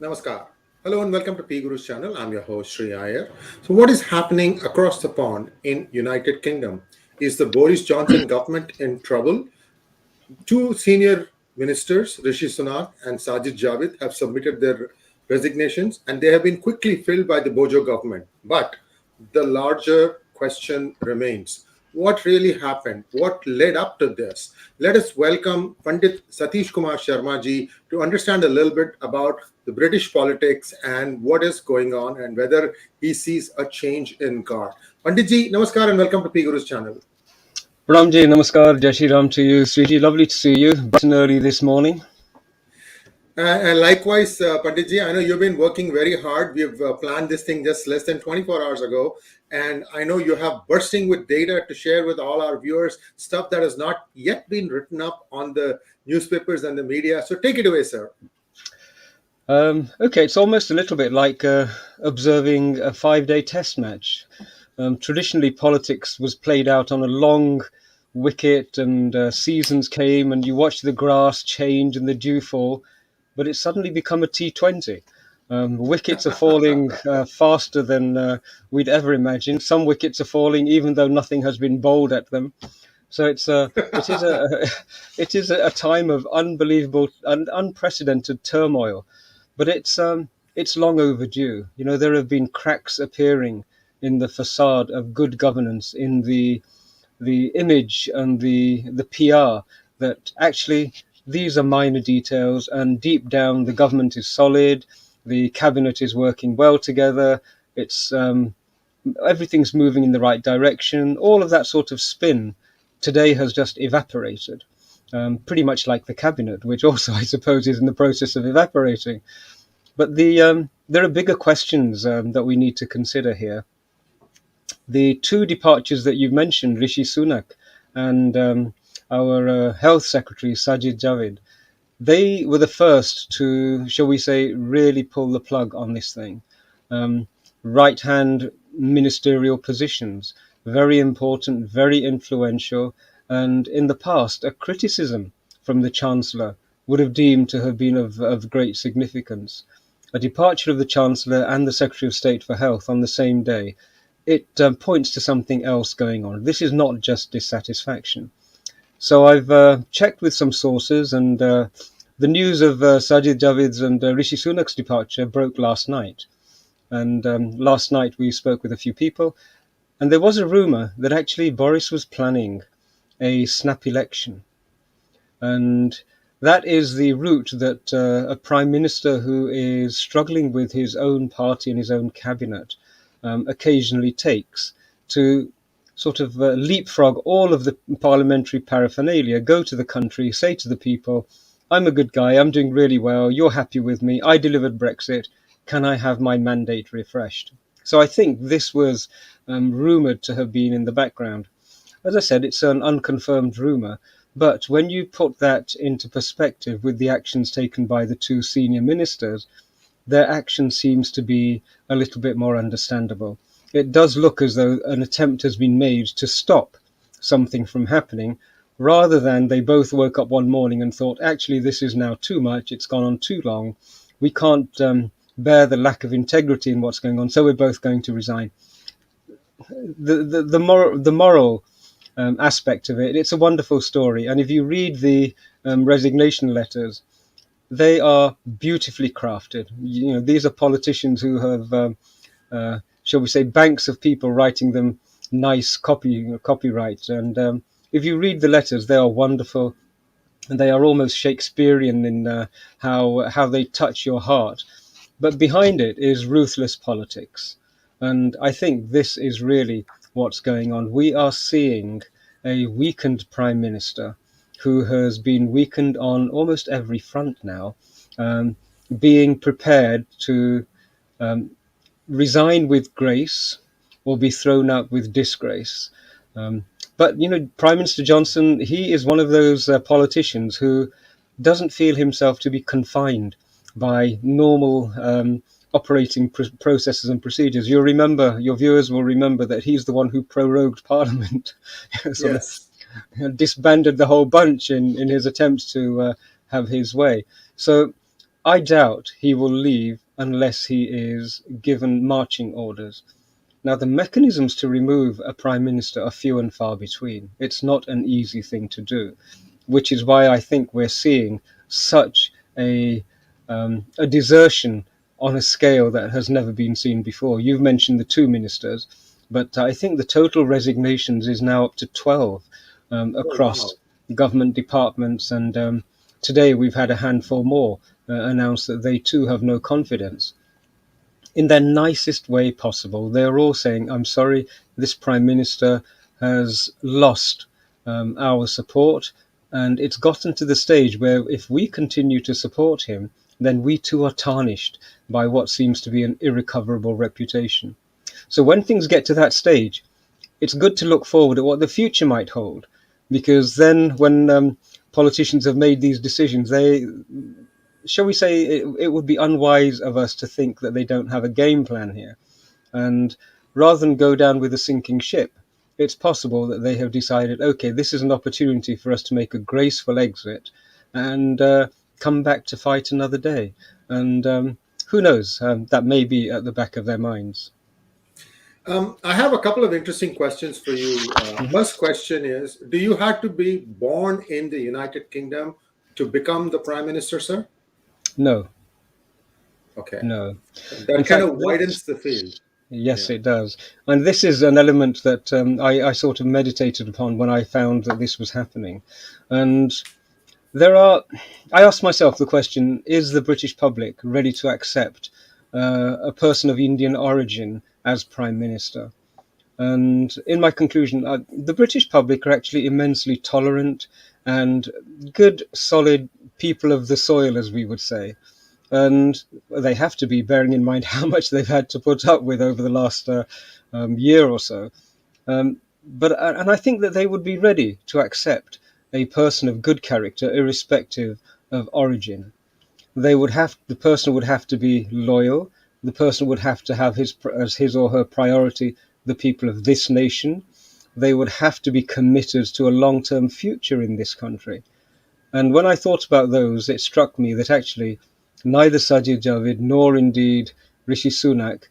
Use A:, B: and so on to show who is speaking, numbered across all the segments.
A: Namaskar. Hello and welcome to PGurus channel. I'm your host Sri Iyer. So what is happening across the pond in United Kingdom? Is the Boris Johnson government in trouble? Two senior ministers, Rishi Sunak and Sajid Javid, have submitted their resignations and they have been quickly filled by the Bojo government. But the larger question remains. What really happened? What led up to this? Let us welcome Pandit Satish Kumar Sharma ji to understand a little bit about the British politics and what is going on and whether he sees a change in guard. Pandit ji, namaskar and welcome to P Guru's channel.
B: Ramji, namaskar, Jai Shri Ram to you. Sweetie, lovely to see you bright and early this morning.
A: And likewise, Panditji, I know you've been working very hard. We've planned this thing just less than 24 hours ago. And I know you have bursting with data to share with all our viewers, stuff that has not yet been written up on the newspapers and the media. So take it away, sir.
B: Okay, it's almost a little bit like observing a 5-day test match. Traditionally, politics was played out on a long wicket and seasons came and you watched the grass change and the dew fall, but it's suddenly become a T20. Wickets are falling faster than we'd ever imagined. Some wickets are falling even though nothing has been bowled at them. So it is a time of unbelievable and unprecedented turmoil, but it's long overdue. You know, there have been cracks appearing in the facade of good governance, in the image and the PR, that actually these are minor details, and deep down the government is solid, the cabinet is working well together, it's everything's moving in the right direction. All of that sort of spin today has just evaporated, pretty much like the cabinet, which also I suppose is in the process of evaporating. But there are bigger questions that we need to consider here. The two departures that you've mentioned, Rishi Sunak and our health secretary, Sajid Javid, they were the first to, shall we say, really pull the plug on this thing. Right-hand ministerial positions, very important, very influential, and in the past, a criticism from the Chancellor would have deemed to have been of great significance. A departure of the Chancellor and the Secretary of State for Health on the same day, it points to something else going on. This is not just dissatisfaction. So I've checked with some sources, and the news of Sajid Javid's and Rishi Sunak's departure broke last night. And last night we spoke with a few people, and there was a rumour that actually Boris was planning a snap election. And that is the route that a prime minister who is struggling with his own party and his own cabinet occasionally takes, to sort of leapfrog all of the parliamentary paraphernalia, go to the country, say to the people, I'm a good guy, I'm doing really well, you're happy with me, I delivered Brexit, can I have my mandate refreshed? So I think this was rumoured to have been in the background. As I said, it's an unconfirmed rumour, but when you put that into perspective with the actions taken by the two senior ministers, their action seems to be a little bit more understandable. It does look as though an attempt has been made to stop something from happening, rather than they both woke up one morning and thought, actually, this is now too much, it's gone on too long, we can't bear the lack of integrity in what's going on, so we're both going to resign. The moral aspect of it, it's a wonderful story. And if you read the resignation letters, they are beautifully crafted. You know, these are politicians who have, shall we say, banks of people writing them nice copyright. And if you read the letters, they are wonderful, and they are almost Shakespearean in how they touch your heart. But behind it is ruthless politics. And I think this is really what's going on. We are seeing a weakened prime minister who has been weakened on almost every front now, being prepared to resign with grace or be thrown out with disgrace. But, you know, Prime Minister Johnson, he is one of those politicians who doesn't feel himself to be confined by normal operating processes and procedures. You'll remember, your viewers will remember, that he's the one who prorogued Parliament, sort
A: Yes.
B: of disbanded the whole bunch in his attempts to have his way. So I doubt he will leave unless he is given marching orders. Now, the mechanisms to remove a prime minister are few and far between. It's not an easy thing to do, which is why I think we're seeing such a desertion on a scale that has never been seen before. You've mentioned the two ministers, but I think the total resignations is now up to 12
A: Oh,
B: across
A: wow.
B: government departments, and today we've had a handful more announce that they too have no confidence. In their nicest way possible, they're all saying, I'm sorry, this Prime Minister has lost our support, and it's gotten to the stage where if we continue to support him, then we too are tarnished by what seems to be an irrecoverable reputation. So when things get to that stage, it's good to look forward at what the future might hold, because then when politicians have made these decisions, they, shall we say, it would be unwise of us to think that they don't have a game plan here. And rather than go down with a sinking ship, it's possible that they have decided, okay, this is an opportunity for us to make a graceful exit and come back to fight another day. And who knows, that may be at the back of their minds.
A: I have a couple of interesting questions for you.
B: Mhm.
A: First question is, do you have to be born in the United Kingdom to become the prime minister, sir?
B: No,
A: Okay.
B: no. In
A: That kind
B: fact,
A: of widens the field.
B: yes,
A: Yeah.
B: it does. And this is an element that I sort of meditated upon when I found that this was happening. And there are, I asked myself the question, is the British public ready to accept a person of Indian origin as Prime Minister? And in my conclusion, the British public are actually immensely tolerant and good, solid people of the soil, as we would say. And they have to be, bearing in mind how much they've had to put up with over the last year or so. And I think that they would be ready to accept a person of good character, irrespective of origin. The person would have to be loyal. The person would have to have as his or her priority the people of this nation. They would have to be committed to a long-term future in this country. And when I thought about those, it struck me that actually neither Sajid Javid nor indeed Rishi Sunak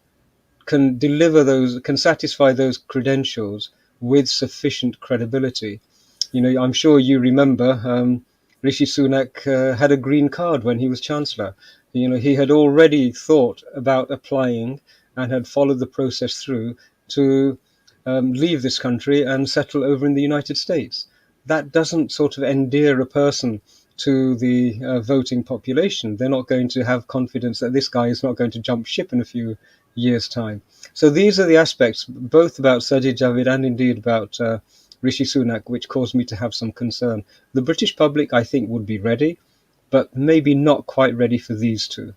B: can satisfy those credentials with sufficient credibility. You know, I'm sure you remember Rishi Sunak had a green card when he was Chancellor. You know, he had already thought about applying and had followed the process through to leave this country and settle over in the United States. That doesn't sort of endear a person to the voting population. They're not going to have confidence that this guy is not going to jump ship in a few years' time. So these are the aspects, both about Sajid Javid and indeed about Rishi Sunak, which caused me to have some concern. The British public, I think, would be ready, but maybe not quite ready for these two.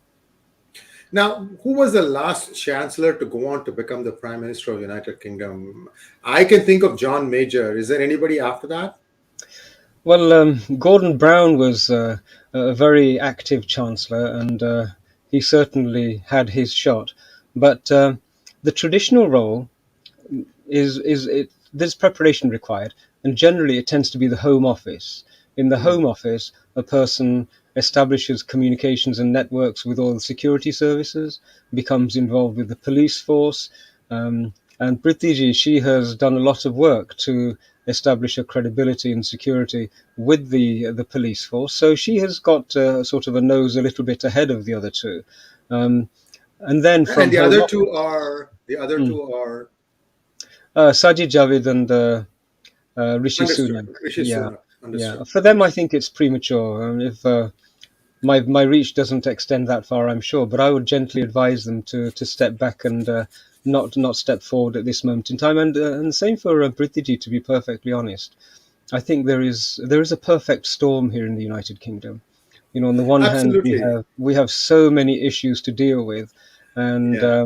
A: Now, who was the last chancellor to go on to become the prime minister of United Kingdom? I can think of John Major. Is there anybody after that?
B: Well, Gordon Brown was a very active chancellor, and he certainly had his shot. But the traditional role there's preparation required, and generally it tends to be the Home Office. In the
A: Hmm.
B: Home Office, a person establishes communications and networks with all the security services, becomes involved with the police force, and Priti, she has done a lot of work to establish her credibility and security with the police force. So she has got sort of a nose a little bit ahead of the other two. Um, and then
A: And
B: from Home Office,
A: the other
B: mm,
A: two are
B: Sajid Javid and Rishi
A: understood.
B: Sunak.
A: Rishi
B: Yeah,
A: Sunak.
B: yeah.
A: Understood.
B: For them, I
A: Understood.
B: think it's premature. If my reach doesn't extend that far, I'm sure, but I would gently advise them to step back and not step forward at this moment in time. And same for Prithiji, to be perfectly honest. I think there is a perfect storm here in the United Kingdom. You know, on the one hand,
A: Absolutely.
B: we have so many issues to deal with, and
A: Yeah.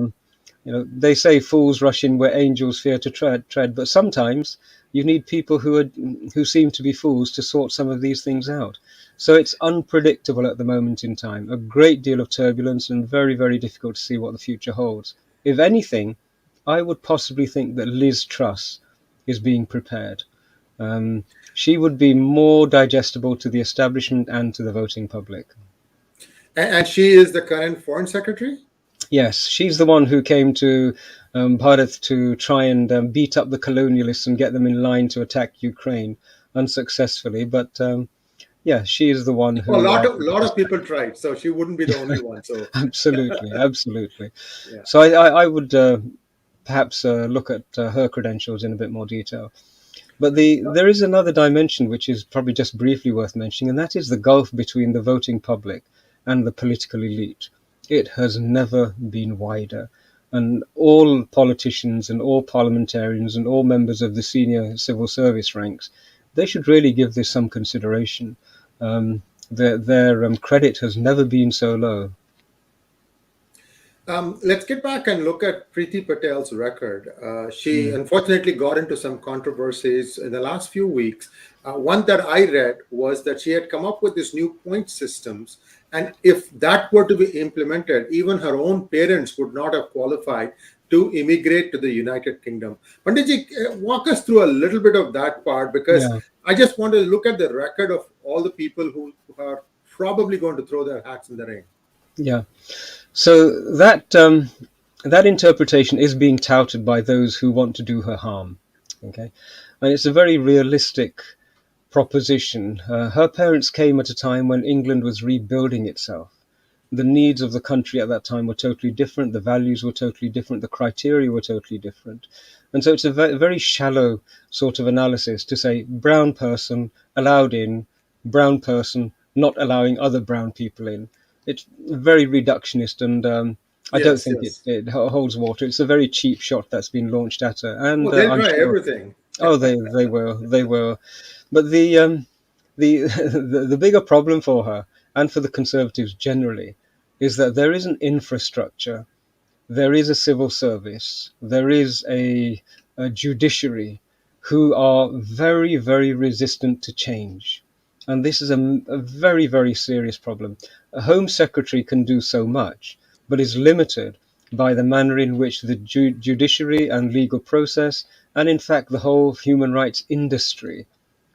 B: you know, they say fools rush in where angels fear to tread, but sometimes you need people who seem to be fools to sort some of these things out. So it's unpredictable at the moment in time, a great deal of turbulence, and very, very difficult to see what the future holds. If anything, I would possibly think that Liz Truss is being prepared. She would be more digestible to the establishment and to the voting public.
A: And she is the current foreign secretary?
B: Yes, she's the one who came to Bharat to try and beat up the colonialists and get them in line to attack Ukraine unsuccessfully. But yeah, she is the one
A: Well, a
B: who
A: lot of people tried, so she wouldn't be the only one. So,
B: absolutely, absolutely.
A: yeah.
B: So I would perhaps look at her credentials in a bit more detail. But there is another dimension which is probably just briefly worth mentioning, and that is the gulf between the voting public and the political elite. It has never been wider. And all politicians and all parliamentarians and all members of the senior civil service ranks, they should really give this some consideration. Their credit has never been so low.
A: Let's get back and look at Priti Patel's record. She
B: Mm.
A: unfortunately got into some controversies in the last few weeks. One that I read was that she had come up with this new point systems, and if that were to be implemented, even her own parents would not have qualified to immigrate to the United Kingdom. Panditji, walk us through a little bit of that part, because
B: Yeah,
A: I just want to look at the record of all the people who are probably going to throw their hats in the ring.
B: yeah. So that interpretation is being touted by those who want to do her harm. Okay, and it's a very realistic proposition. Her parents came at a time when England was rebuilding itself. The needs of the country at that time were totally different. The values were totally different. The criteria were totally different. And so it's a very shallow sort of analysis to say brown person allowed in, brown person not allowing other brown people in. It's very reductionist, and I don't
A: Yes,
B: think
A: yes.
B: it holds water. It's a very cheap shot that's been launched at her. And
A: Oh, they'll
B: I'm
A: try
B: sure,
A: everything.
B: oh, they will. But the the bigger problem for her and for the Conservatives generally is that there is an infrastructure, there is a civil service, there is a judiciary who are very, very resistant to change. And this is a very, very serious problem. A Home Secretary can do so much, but is limited by the manner in which the judiciary and legal process, and in fact the whole human rights industry,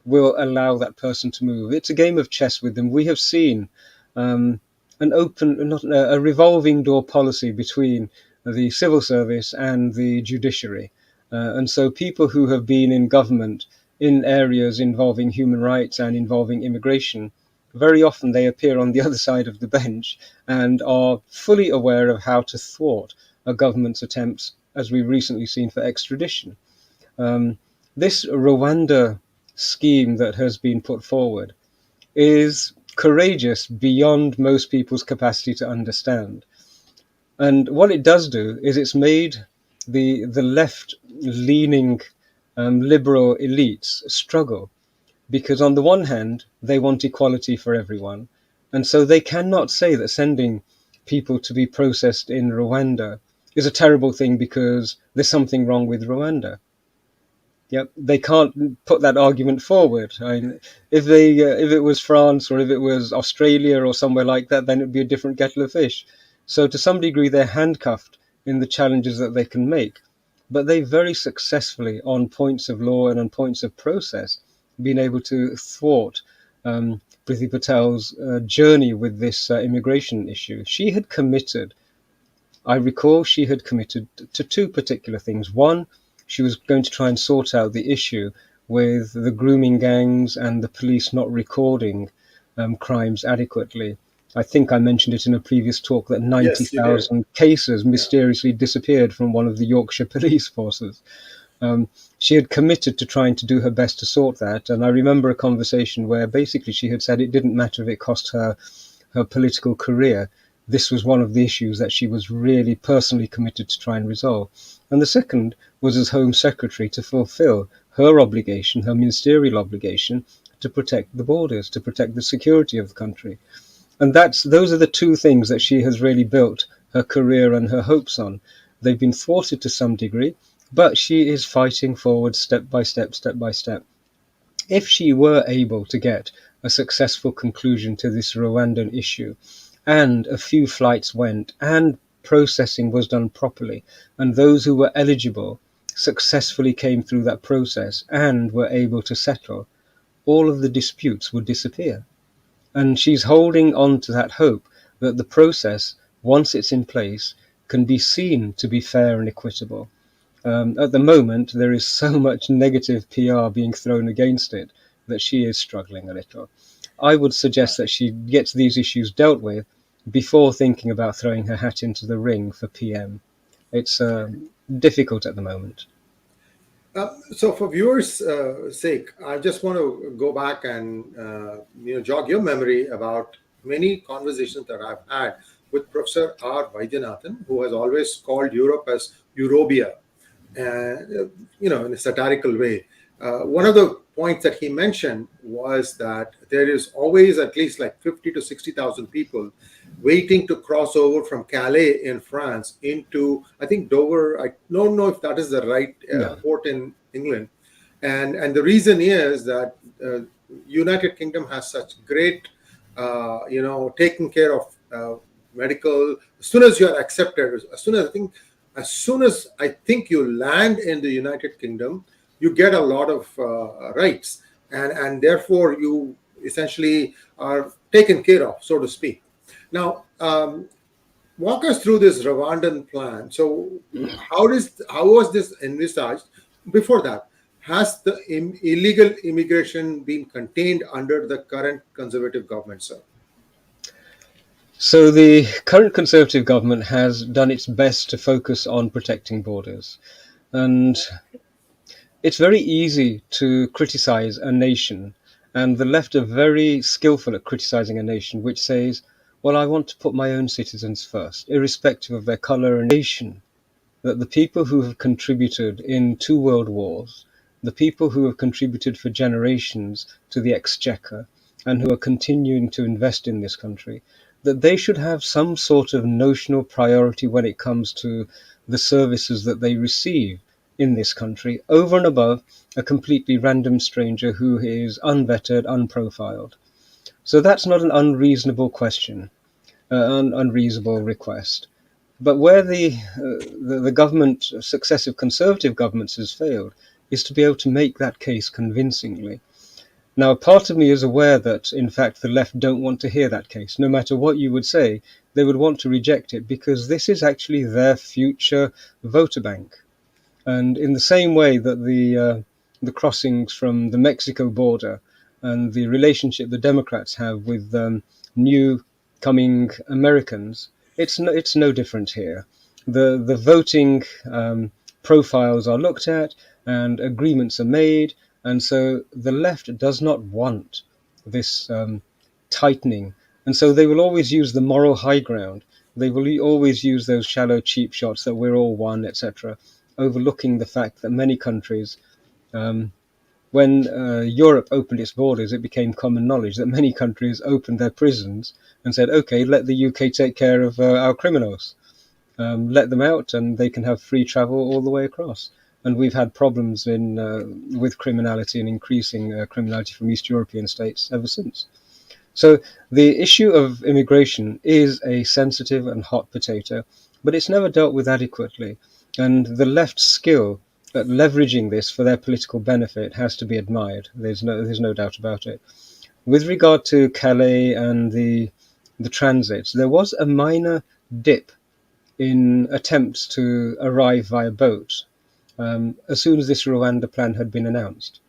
B: will allow that person to move. It's a game of chess with them. We have seen um, an open, not a revolving door policy between the civil service and the judiciary. And so people who have been in government in areas involving human rights and involving immigration, very often they appear on the other side of the bench and are fully aware of how to thwart a government's attempts, as we've recently seen for extradition. Um, this Rwanda scheme that has been put forward is courageous beyond most people's capacity to understand. And what it does do is it's made the left leaning liberal elites struggle, because on the one hand they want equality for everyone, and so they cannot say that sending people to be processed in Rwanda is a terrible thing because there's something wrong with Rwanda. Yep, they can't put that argument forward. I mean, if it was France or if it was Australia or somewhere like that, then it'd be a different kettle of fish. So to some degree, they're handcuffed in the challenges that they can make, but they very successfully, on points of law and on points of process, been able to thwart Priti Patel's journey with this immigration issue. I recall she had committed to two particular things. One, she was going to try and sort out the issue with the grooming gangs and the police not recording crimes adequately. I think I mentioned it in a previous talk that
A: Yes, you did.
B: 90,000 cases
A: Yeah.
B: mysteriously disappeared from one of the Yorkshire police forces. She had committed to trying to do her best to sort that. And I remember a conversation where basically she had said it didn't matter if it cost her her political career. This was one of the issues that she was really personally committed to try and resolve. And the second was as Home Secretary to fulfill her obligation, her ministerial obligation, to protect the borders, to protect the security of the country. And those are the two things that she has really built her career and her hopes on. They've been thwarted to some degree, but she is fighting forward step by step, step by step. If she were able to get a successful conclusion to this Rwandan issue, and a few flights went, and processing was done properly, and those who were eligible successfully came through that process and were able to settle, all of the disputes would disappear. And she's holding on to that hope that the process, once it's in place, can be seen to be fair and equitable. At the moment, there is so much negative PR being thrown against it that she is struggling a little. I would suggest that she gets these issues dealt with before thinking about throwing her hat into the ring for PM. It's difficult at the moment.
A: So, for viewers' sake, I just want to go back and jog your memory about many conversations that I've had with Professor 𝑟𝙤𝙤𝙤, who has always called Europe as Eurobia, and in a satirical way. One of the points that he mentioned was that there is always at least like 50 to 60,000 people waiting to cross over from Calais in France into, I think, Dover. I don't know if that is the right port in England. And the reason is that United Kingdom has such great, taking care of medical. As soon as you are accepted, as soon as I think you land in the United Kingdom, you get a lot of rights, and therefore you essentially are taken care of, so to speak. Now, walk us through this Rwandan plan. So, how was this envisaged? Before that, has the illegal immigration been contained under the current Conservative government, sir?
B: So the current Conservative government has done its best to focus on protecting borders. And it's very easy to criticize a nation, and the left are very skillful at criticizing a nation which says, well, I want to put my own citizens first, irrespective of their color and nation. That the people who have contributed in 2 world wars, the people who have contributed for generations to the exchequer, and who are continuing to invest in this country, that they should have some sort of notional priority when it comes to the services that they receive in this country, over and above a completely random stranger who is unvetted, unprofiled. So that's not an unreasonable question, an unreasonable request. But where the government, successive Conservative governments, has failed is to be able to make that case convincingly. Now, part of me is aware that, in fact, the left don't want to hear that case. No matter what you would say, they would want to reject it because this is actually their future voter bank. And in the same way that the crossings from the Mexico border and the relationship the Democrats have with new coming Americans, it's no different here. The voting profiles are looked at and agreements are made, and so the left does not want this tightening, and so they will always use the moral high ground. They will always use those shallow cheap shots that we're all one, etc., overlooking the fact that many countries, when Europe opened its borders, it became common knowledge that many countries opened their prisons and said, okay, let the UK take care of our criminals. Let them out and they can have free travel all the way across. And we've had problems with criminality and increasing criminality from East European states ever since. So the issue of immigration is a sensitive and hot potato, but it's never dealt with adequately. And the left's skill at leveraging this for their political benefit has to be admired. There's no doubt about it. With regard to Calais and the transits, there was a minor dip in attempts to arrive via boat as soon as this Rwanda plan had been announced.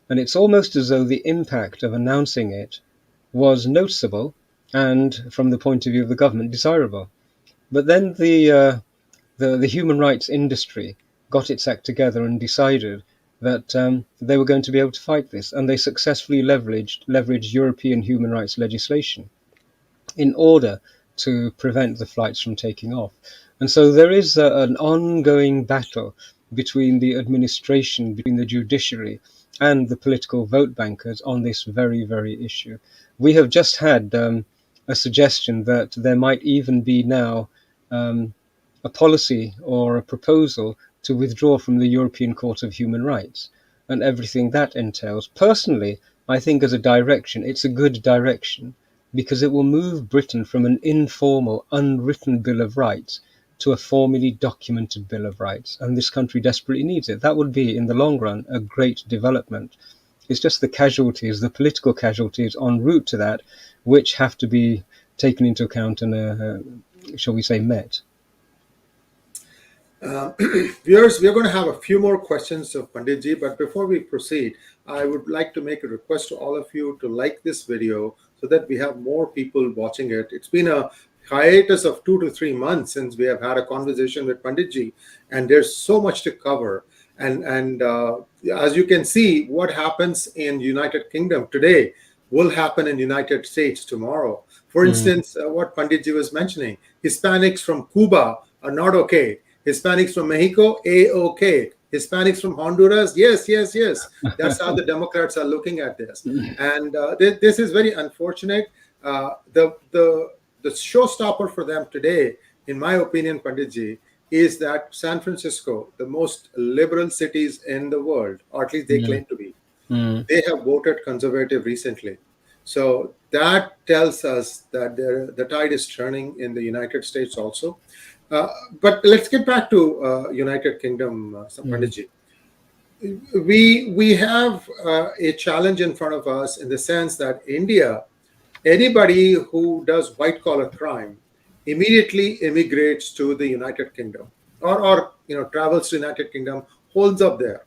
B: And it's almost as though the impact of announcing it was noticeable and, from the point of view of the government, desirable. But then the human rights industry got its act together and decided that they were going to be able to fight this, and they successfully leveraged European human rights legislation in order to prevent the flights from taking off. And so there is an ongoing battle between the administration, between the judiciary and the political vote bankers on this very, very issue. We have just had a suggestion that there might even be now a policy or a proposal to withdraw from the European Court of Human Rights and everything that entails. Personally, I think as a direction, it's a good direction because it will move Britain from an informal, unwritten Bill of Rights to a formally documented Bill of Rights. And this country desperately needs it. That would be, in the long run, a great development. It's just the casualties, the political casualties en route to that, which have to be taken into account and, shall we say, met.
A: Viewers, we are going to have a few more questions of Panditji, but before we proceed, I would like to make a request to all of you to like this video so that we have more people watching it. It's been a hiatus of 2 to 3 months since we have had a conversation with Panditji, and there's so much to cover. And as you can see, what happens in United Kingdom today will happen in United States tomorrow. For instance, what Panditji was mentioning, Hispanics from Cuba are not okay. Hispanics from Mexico, A-okay. Hispanics from Honduras, yes, yes, yes. That's how the Democrats are looking at this. And this is very unfortunate. The showstopper for them today, in my opinion, Panditji, is that San Francisco, the most liberal cities in the world, or at least they claim to be, they have voted conservative recently. So that tells us that the tide is turning in the United States also. But let's get back to United Kingdom, Panditji. We have a challenge in front of us in the sense that India, anybody who does white-collar crime immediately immigrates to the United Kingdom or travels to United Kingdom, holds up there.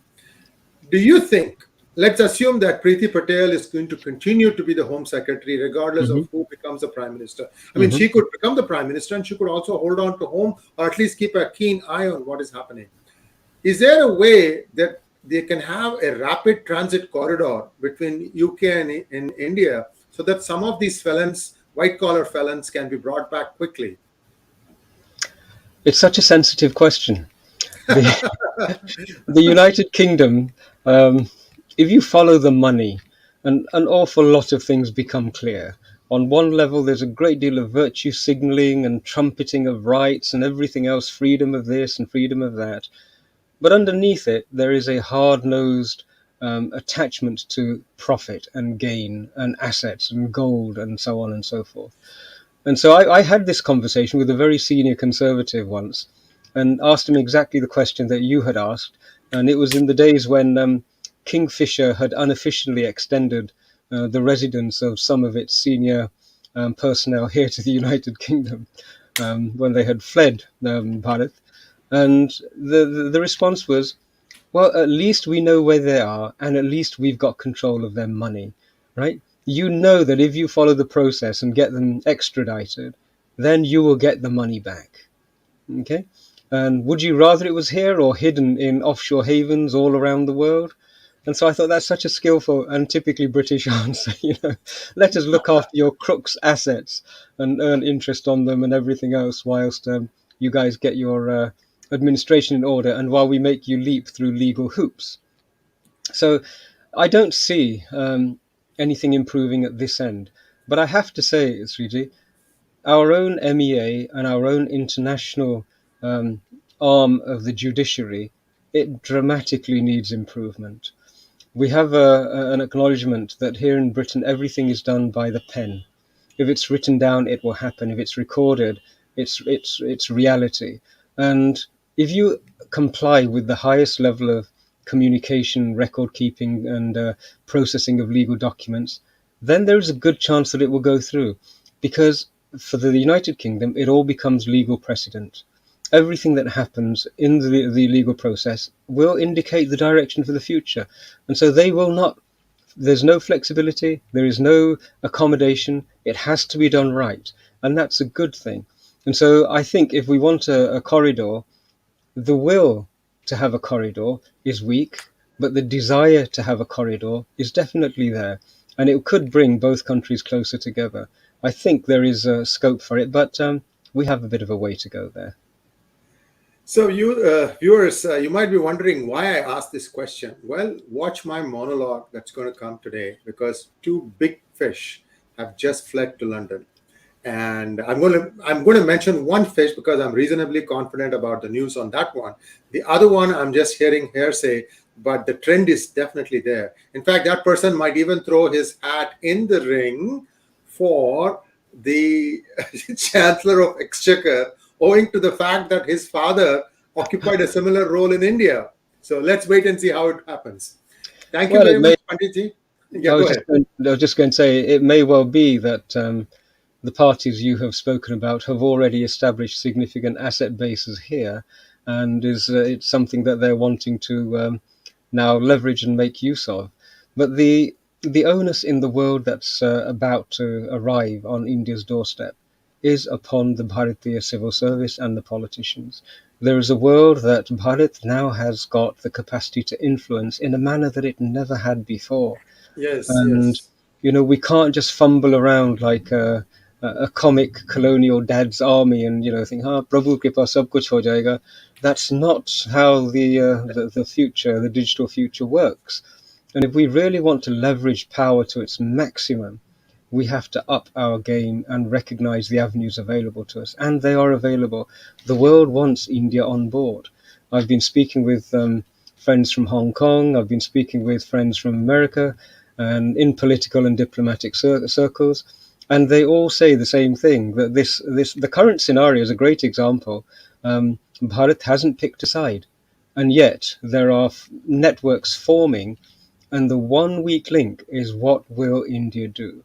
A: Do you think, let's assume that Priti Patel is going to continue to be the Home Secretary regardless of who becomes the Prime Minister. I mean, she could become the Prime Minister and she could also hold on to home or at least keep a keen eye on what is happening. Is there a way that they can have a rapid transit corridor between UK and India so that some of these felons, white-collar felons, can be brought back quickly?
B: It's such a sensitive question. The United Kingdom, if you follow the money, an awful lot of things become clear. On one level, there's a great deal of virtue signaling and trumpeting of rights and everything else, freedom of this and freedom of that. But underneath it, there is a hard-nosed attachment to profit and gain and assets and gold and so on and so forth. And so I had this conversation with a very senior Conservative once and asked him exactly the question that you had asked. And it was in the days when Kingfisher had unofficially extended the residence of some of its senior personnel here to the United Kingdom when they had fled Bharat. And the response was, well, at least we know where they are and at least we've got control of their money, right? You know that if you follow the process and get them extradited, then you will get the money back, okay? And would you rather it was here or hidden in offshore havens all around the world? And so I thought that's such a skillful and typically British answer. Let us look after your crooks' assets and earn interest on them and everything else whilst you guys get your administration in order and while we make you leap through legal hoops. So I don't see anything improving at this end. But I have to say, Sriji, our own MEA and our own international arm of the judiciary, it dramatically needs improvement. We have an acknowledgement that here in Britain, everything is done by the pen. If it's written down, it will happen. If it's recorded, it's reality. And if you comply with the highest level of communication, record keeping, and processing of legal documents, then there is a good chance that it will go through. Because for the United Kingdom, it all becomes legal precedent. Everything that happens in the legal process will indicate the direction for the future. And so they will not, there's no flexibility, there is no accommodation, it has to be done right. And that's a good thing. And so I think if we want a corridor, the will to have a corridor is weak, but the desire to have a corridor is definitely there. And it could bring both countries closer together. I think there is a scope for it, but we have a bit of a way to go there.
A: So you viewers, you might be wondering why I asked this question. Well, watch my monologue that's going to come today because two big fish have just fled to London. And I'm going to mention one fish because I'm reasonably confident about the news on that one. The other one, I'm just hearing hearsay, but the trend is definitely there. In fact, that person might even throw his hat in the ring for the Chancellor of Exchequer, owing to the fact that his father occupied a similar role in India. So let's wait and see how it happens. Thank you very much, Panditji. Yeah,
B: I was just going to say, it may well be that the parties you have spoken about have already established significant asset bases here, and it's something that they're wanting to now leverage and make use of. But the onus in the world that's about to arrive on India's doorstep is upon the Bharatiya civil service and the politicians. There is a world that Bharat now has got the capacity to influence in a manner that it never had before.
A: Yes,
B: And,
A: yes.
B: we can't just fumble around like a comic colonial dad's army and, think, Prabhu kripa sab kuch ho jayega. That's not how the future, the digital future works. And if we really want to leverage power to its maximum, we have to up our game and recognize the avenues available to us. And they are available. The world wants India on board. I've been speaking with friends from Hong Kong. I've been speaking with friends from America and in political and diplomatic circles. And they all say the same thing, that the current scenario is a great example. Bharat hasn't picked a side. And yet there are networks forming, and the one weak link is, what will India do?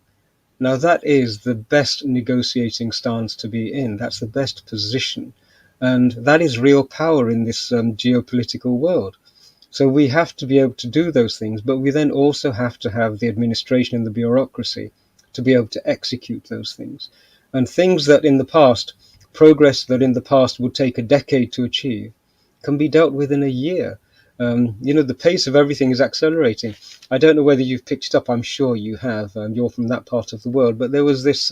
B: Now, that is the best negotiating stance to be in. That's the best position. And that is real power in this geopolitical world. So we have to be able to do those things, but we then also have to have the administration and the bureaucracy to be able to execute those things. And things that in the past, progress that in the past would take a decade to achieve, can be dealt with in a year. The pace of everything is accelerating. I don't know whether you've picked it up. I'm sure you have. You're from that part of the world. But there was this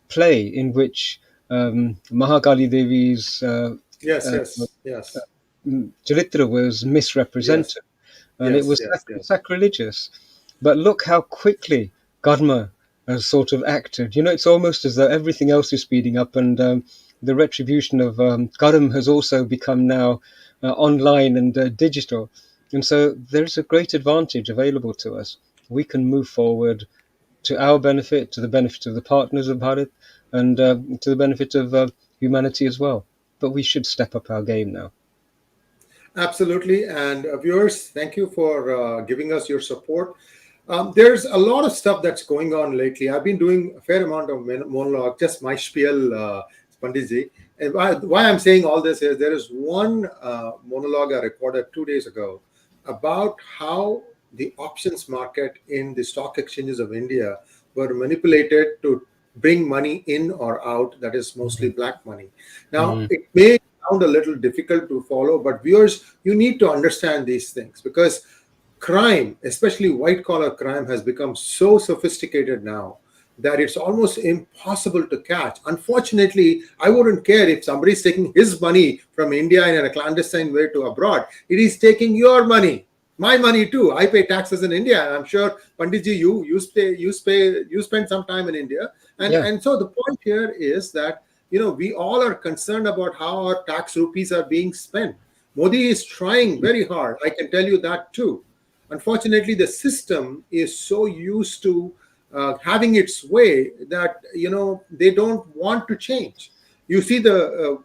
B: play in which Mahakali Devi's
A: Yes,
B: uh,
A: yes, yes,
B: Charitra was
A: yes,
B: misrepresented, and it
A: yes,
B: was
A: yes, yes.
B: sacrilegious. But look how quickly Garma has sort of acted. It's almost as though everything else is speeding up, and the retribution of Karam has also become now online and digital. And so there's a great advantage available to us. We can move forward to our benefit, to the benefit of the partners of Bharat, and to the benefit of humanity as well. But we should step up our game now.
A: Absolutely. And viewers, thank you for giving us your support. There's a lot of stuff that's going on lately. I've been doing a fair amount of monologue, just my spiel, Panditji. And why I'm saying all this is there is one monologue I recorded 2 days ago about how the options market in the stock exchanges of India were manipulated to bring money in or out, that is mostly black money. Now,
B: Mm.
A: it may sound a little difficult to follow, but viewers, you need to understand these things because crime, especially white collar crime, has become so sophisticated now that it's almost impossible to catch. Unfortunately, I wouldn't care if somebody's taking his money from India in a clandestine way to abroad. It is taking your money, my money too. I pay taxes in India, and I'm sure Panditji, you spend some time in India, and
B: Yeah.
A: and so the point here is that we all are concerned about how our tax rupees are being spent. Modi is trying very hard. I can tell you that too. Unfortunately, the system is so used to having its way that they don't want to change. You see the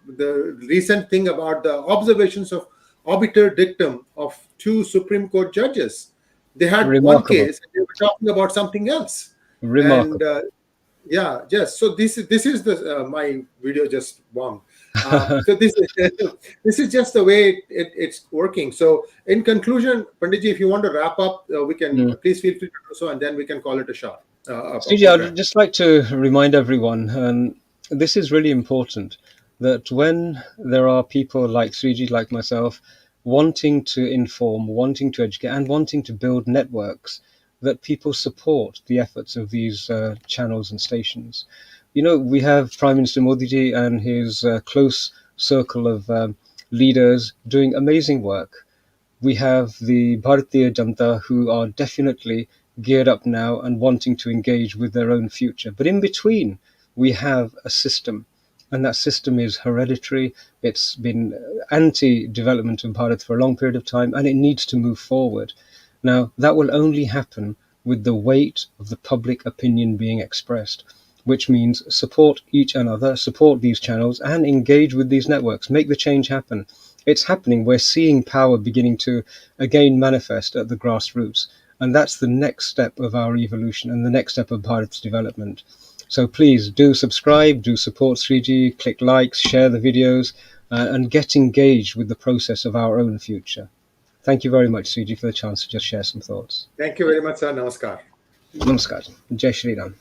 A: recent thing about the observations of obiter dictum of two Supreme Court judges. They had one
B: Remarkable.
A: case and they were talking about something else, and
B: Remarkable.
A: yeah, yes. So this is the my video just bombed. So this this is just the way it's working. So in conclusion, Panditji, if you want to wrap up, we can
B: Mm.
A: please feel free to do so, and then we can call it a shot, a
B: Sriji,
A: program.
B: I'd just like to remind everyone, this is really important, that when there are people like Sriji, like myself, wanting to inform, wanting to educate, and wanting to build networks, that people support the efforts of these channels and stations. We have Prime Minister Modi ji and his close circle of leaders doing amazing work. We have the Bharatiya Janata who are definitely geared up now and wanting to engage with their own future. But in between, we have a system, and that system is hereditary. It's been anti-development of Bharat for a long period of time, and it needs to move forward. Now, that will only happen with the weight of the public opinion being expressed, which means support each another, support these channels, and engage with these networks, make the change happen. It's happening. We're seeing power beginning to again manifest at the grassroots. And that's the next step of our evolution and the next step of Bharat's development. So please do subscribe, do support 𝙒𝙗𝙤, click likes, share the videos, and get engaged with the process of our own future. Thank you very much, 𝙒𝙗, for the chance to just share some thoughts.
A: Thank you very much, sir. Namaskar.
B: Namaskar. Jai Shri Ram.